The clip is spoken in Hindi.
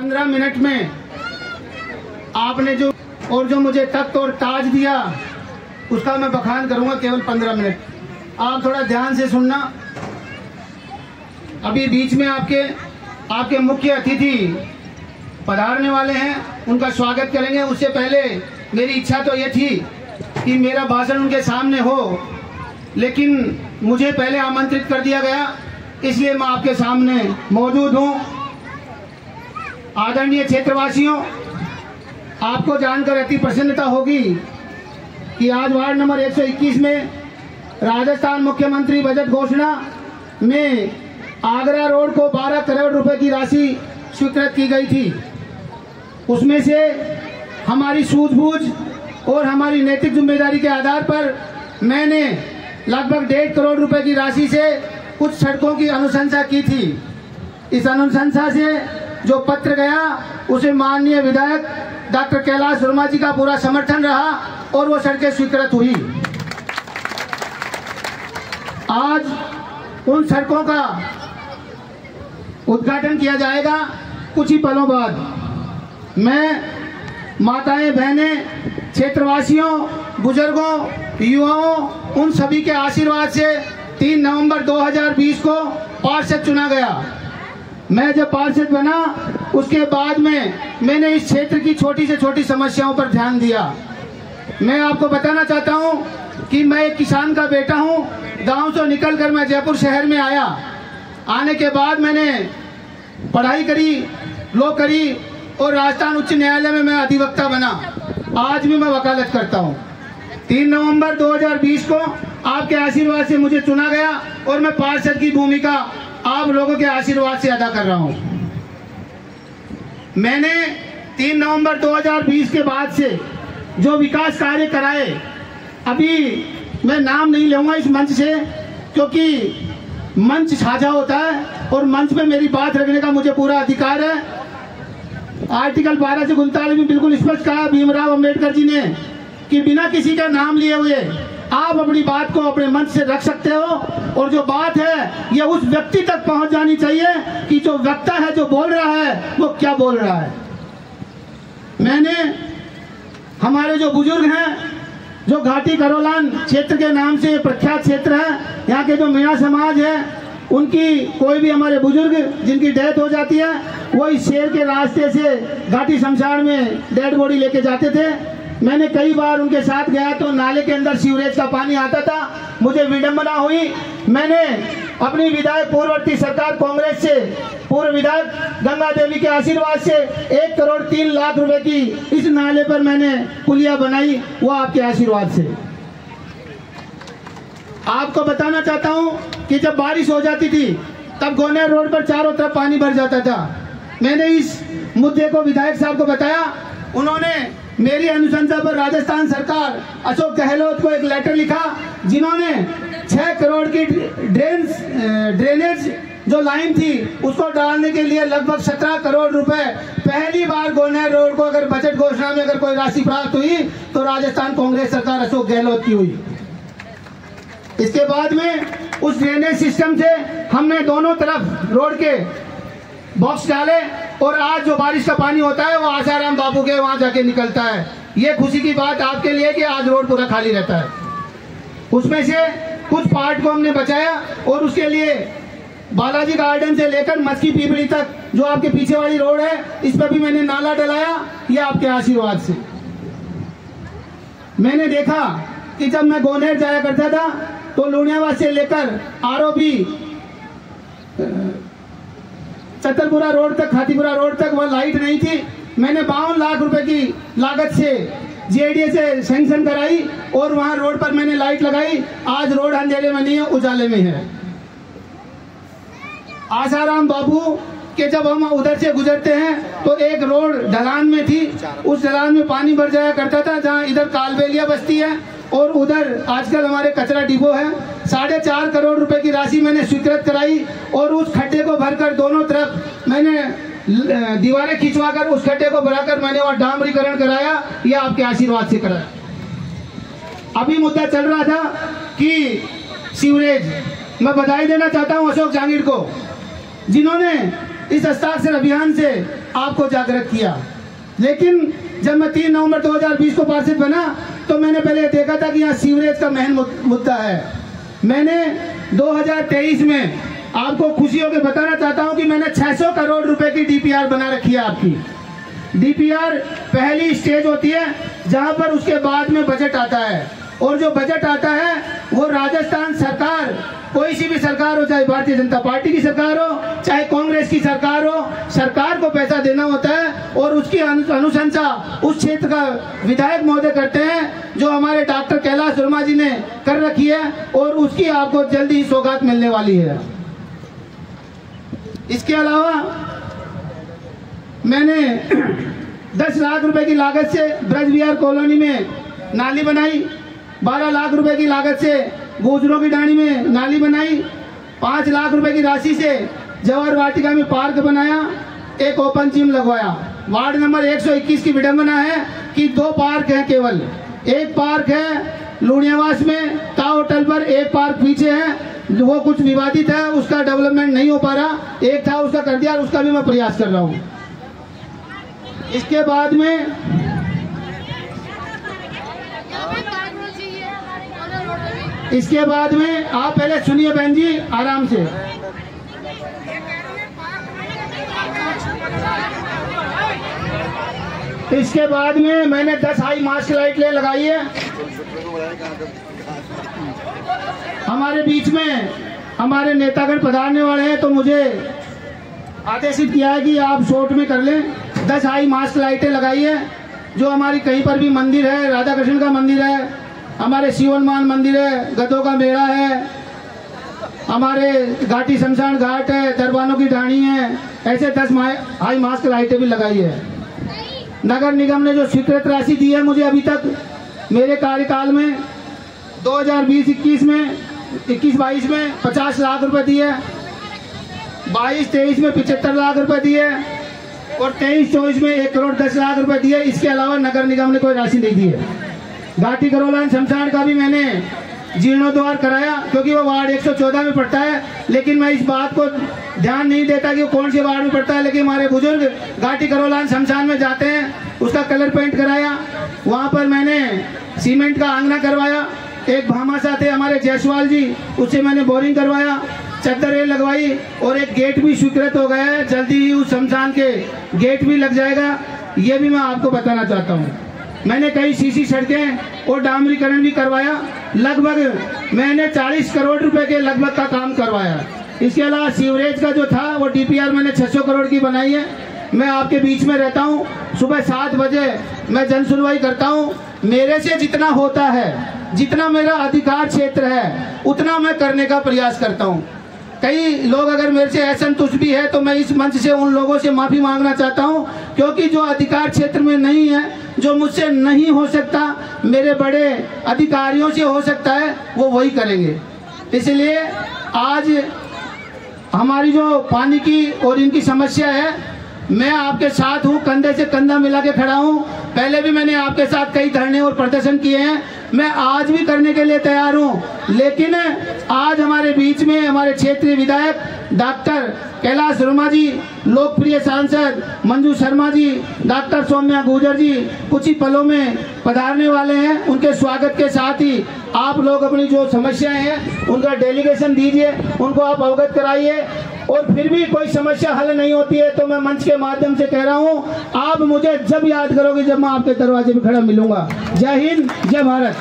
15 मिनट में आपने जो मुझे तख्त और ताज दिया उसका मैं बखान करूंगा केवल 15 मिनट। आप थोड़ा ध्यान से सुनना। अभी बीच में आपके मुख्य अतिथि पधारने वाले हैं, उनका स्वागत करेंगे। उससे पहले मेरी इच्छा तो ये थी कि मेरा भाषण उनके सामने हो, लेकिन मुझे पहले आमंत्रित कर दिया गया, इसलिए मैं आपके सामने मौजूद हूँ। आदरणीय क्षेत्रवासियों, आपको जानकर अति प्रसन्नता होगी कि आज वार्ड नंबर 121 में राजस्थान मुख्यमंत्री बजट घोषणा में आगरा रोड को 12 करोड़ रुपए की राशि स्वीकृत की गई थी। उसमें से हमारी सूझबूझ और हमारी नैतिक जिम्मेदारी के आधार पर मैंने लगभग 1.5 करोड़ रुपए की राशि से कुछ सड़कों की अनुशंसा की थी। इस अनुशंसा से जो पत्र गया उसे माननीय विधायक डॉक्टर कैलाश वर्मा जी का पूरा समर्थन रहा और वो सड़कें स्वीकृत हुई। आज उन सड़कों का उद्घाटन किया जाएगा कुछ ही पलों बाद। मैं माताएं, बहनें, क्षेत्रवासियों, बुजुर्गों, युवाओं, उन सभी के आशीर्वाद से 3 नवंबर 2020 को पार्षद चुना गया। मैं जब पार्षद बना उसके बाद में मैंने इस क्षेत्र की छोटी से छोटी समस्याओं पर ध्यान दिया। मैं आपको बताना चाहता हूं कि मैं एक किसान का बेटा हूं। गांव से निकलकर मैं जयपुर शहर में आया। आने के बाद मैंने पढ़ाई करी, लॉ करी और राजस्थान उच्च न्यायालय में मैं अधिवक्ता बना। आज भी मैं वकालत करता हूं। 3 नवंबर 2020 को आपके आशीर्वाद से मुझे चुना गया और मैं पार्षद की भूमिका आप लोगों के आशीर्वाद से अदा कर रहा हूं। मैंने 3 नवंबर 2020 के बाद से जो विकास कार्य कराए, अभी मैं नाम नहीं लूंगा इस मंच से, क्योंकि मंच साझा होता है और मंच पे मेरी बात रखने का मुझे पूरा अधिकार है। आर्टिकल 12 से 39 में बिल्कुल स्पष्ट कहा भीमराव अंबेडकर जी ने कि बिना किसी का नाम लिए हुए आप अपनी बात को अपने मंच से रख सकते हो, और जो बात है ये उस व्यक्ति तक पहुंच जानी चाहिए कि जो वक्ता है, जो बोल रहा है, वो क्या बोल रहा है। मैंने हमारे जो बुजुर्ग हैं, जो घाटी करोलान क्षेत्र के नाम से प्रख्यात क्षेत्र है, यहाँ के जो मीणा समाज है, उनकी कोई भी हमारे बुजुर्ग जिनकी डेथ हो जाती है वो इस शहर के रास्ते से घाटी शमशान में डेड बॉडी लेके जाते थे। मैंने कई बार उनके साथ गया तो नाले के अंदर सीवरेज का पानी आता था। मुझे विडंबना हुई। मैंने अपनी विधायक पूर्ववर्ती सरकार कांग्रेस से पूर्व विधायक गंगा देवी के आशीर्वाद से 1 करोड़ 3 लाख रुपए की इस नाले पर मैंने पुलिया बनाई, वो आपके आशीर्वाद से। आपको बताना चाहता हूं कि जब बारिश हो जाती थी तब गोनेर रोड पर चारों तरफ पानी भर जाता था। मैंने इस मुद्दे को विधायक साहब को बताया। उन्होंने मेरी अनुशंसा पर राजस्थान सरकार अशोक गहलोत को एक लेटर लिखा, जिन्होंने 6 करोड़ की ड्रेनेज जो लाइन थी उसको डालने के लिए लगभग 17 करोड़ रुपए पहली बार गोनेर रोड को अगर बजट घोषणा में अगर कोई राशि प्राप्त हुई तो राजस्थान कांग्रेस सरकार अशोक गहलोत की हुई। इसके बाद में उस ड्रेनेज सिस्टम से हमने दोनों तरफ रोड के बॉक्स डाले और आज जो बारिश का पानी होता है वो आसाराम बाबू के वहां जाके निकलता है। ये खुशी की बात आपके लिए कि आज रोड पूरा खाली रहता है। उसमें से कुछ पार्ट को हमने बचाया और उसके लिए बालाजी गार्डन से लेकर मस्की पीपड़ी तक जो आपके पीछे वाली रोड है, इस पर भी मैंने नाला डलाया। ये आपके आशीर्वाद से। मैंने देखा कि जब मैं गोनेर जाया करता था तो लुणियावाद से लेकर आरोबी चतरपुरा रोड तक, खातीपुरा रोड तक वह लाइट नहीं थी। मैंने 52 लाख रुपए की लागत से जेडीए से सैंक्शन कराई और वहां रोड पर मैंने लाइट लगाई। आज रोड अंधेरे में नहीं है, उजाले में है। आसाराम बाबू के जब हम उधर से गुजरते हैं तो एक रोड ढलान में थी, उस ढलान में पानी भर जाया करता था, जहां इधर कालबेलिया बस्ती है और उधर आजकल हमारे कचरा डिपो है। 4.5 करोड़ रुपए की राशि मैंने स्वीकृत कराई और उस खड्डे को भरकर दोनों तरफ मैंने दीवारें खिंचवाकर उस खड्डे को भराकर मैंने वहां डामरीकरण कराया। यह आपके आशीर्वाद से कराया। अभी मुद्दा चल रहा था कि सीवरेज, मैं बधाई देना चाहता हूं अशोक जहांगीर को, जिन्होंने इस हस्ताक्षर अभियान से आपको जागृत किया। लेकिन जब मैं 3 नवंबर 2020 को पार्षद बना तो मैंने पहले देखा था कि यहाँ सीवरेज का मेन मुद्दा है। मैंने 2023 में आपको खुशी होकर बताना चाहता हूँ कि मैंने 600 करोड़ रुपए की डीपीआर बना रखी है। आपकी डीपीआर पहली स्टेज होती है जहाँ पर उसके बाद में बजट आता है, और जो बजट आता है वो राजस्थान सरकार, कोई सी भी सरकार हो, चाहे भारतीय जनता पार्टी की सरकार हो चाहे कांग्रेस की सरकार हो, सरकार को पैसा देना होता है और उसकी अनुशंसा उस क्षेत्र का विधायक महोदय करते हैं, जो हमारे डॉक्टर कैलाश वर्मा जी ने कर रखी है, और उसकी आपको जल्दी ही सौगात मिलने वाली है। इसके अलावा मैंने 10 लाख रुपए की लागत से ब्रज विहार कॉलोनी में नाली बनाई, 12 लाख रुपए की लागत से गुजरों की डाणी में नाली बनाई, 5 लाख रुपए की राशि से जवाहर वाटिका में पार्क बनाया, एक ओपन जिम लगवाया। वार्ड नंबर 121 की विडंबना है कि 2 पार्क हैं केवल। एक पार्क है लूणियावास में ता होटल पर, एक पार्क पीछे है, वो कुछ विवादित है, उसका डेवलपमेंट नहीं हो पा रहा। एक था उसका कर दिया, उसका भी मैं प्रयास कर रहा हूँ। इसके बाद में आप पहले सुनिए बहन जी आराम से। इसके बाद में मैंने 10 हाई मास्क लाइट लगाई है। हमारे बीच में हमारे नेतागण पधारने वाले हैं तो मुझे आदेशित किया है कि आप शॉर्ट में कर लें। 10 हाई मास्क लाइटें लगाई है, जो हमारी कहीं पर भी मंदिर है, राधा कृष्ण का मंदिर है, हमारे शिव हनुमान मंदिर है, गधों का मेला है, हमारे घाटी शमशान घाट है, दरबानों की ढाणी है, ऐसे 10 हाई मास्क लाइटें भी लगाई है। नगर निगम ने जो स्वीकृत राशि दी है मुझे अभी तक मेरे कार्यकाल में 2020-21 में 21-22 में 50 लाख रुपए दिए, 22-23 में 75 लाख रुपए दिए और 23-24 में 1 करोड़ 10 लाख रुपए दिए। इसके अलावा नगर निगम ने कोई राशि नहीं दी है। घाटी करोलान शमशान का भी मैंने जीर्णोद्वार कराया, क्योंकि वो वार्ड 114 में पड़ता है, लेकिन मैं इस बात को ध्यान नहीं देता कि वो कौन से वार्ड में पड़ता है। लेकिन हमारे बुजुर्ग घाटी करोलान शमशान में जाते हैं, उसका कलर पेंट कराया। वहाँ पर मैंने सीमेंट का आंगना करवाया। एक भामाशाह थे हमारे जायसवाल जी, उससे मैंने बोरिंग करवाया, चद्दरें लगवाई और एक गेट भी स्वीकृत हो गया है। जल्दी ही उस शमशान के गेट भी लग जाएगा, ये भी मैं आपको बताना चाहता हूँ। मैंने कई सीसी सड़कें और डामरीकरण भी करवाया। लगभग मैंने 40 करोड़ रुपए के लगभग का काम करवाया। इसके अलावा सीवरेज का जो था वो डीपीआर मैंने 600 करोड़ की बनाई है। मैं आपके बीच में रहता हूँ, सुबह 7 बजे मैं जन सुनवाई करता हूँ। मेरे से जितना होता है, जितना मेरा अधिकार क्षेत्र है, उतना मैं करने का प्रयास करता हूँ। कई लोग अगर मेरे से असंतुष्ट भी है तो मैं इस मंच से उन लोगों से माफ़ी मांगना चाहता हूँ, क्योंकि जो अधिकार क्षेत्र में नहीं है, जो मुझसे नहीं हो सकता, मेरे बड़े अधिकारियों से हो सकता है, वो वही करेंगे। इसलिए आज हमारी जो पानी की और इनकी समस्या है, मैं आपके साथ हूँ, कंधे से कंधा मिला के खड़ा हूँ। पहले भी मैंने आपके साथ कई धरने और प्रदर्शन किए हैं, मैं आज भी करने के लिए तैयार हूँ। लेकिन आज हमारे बीच में हमारे क्षेत्रीय विधायक डॉक्टर कैलाश वर्मा जी, लोकप्रिय सांसद मंजू शर्मा जी, डॉक्टर सौम्या गुर्जर जी कुछ ही पलों में पधारने वाले हैं। उनके स्वागत के साथ ही आप लोग अपनी जो समस्याएं हैं उनका डेलीगेशन दीजिए, उनको आप अवगत कराइए। और फिर भी कोई समस्या हल नहीं होती है तो मैं मंच के माध्यम से कह रहा हूँ, आप मुझे जब याद करोगे जब मैं आपके दरवाजे पे खड़ा मिलूंगा। जय हिंद, जय भारत।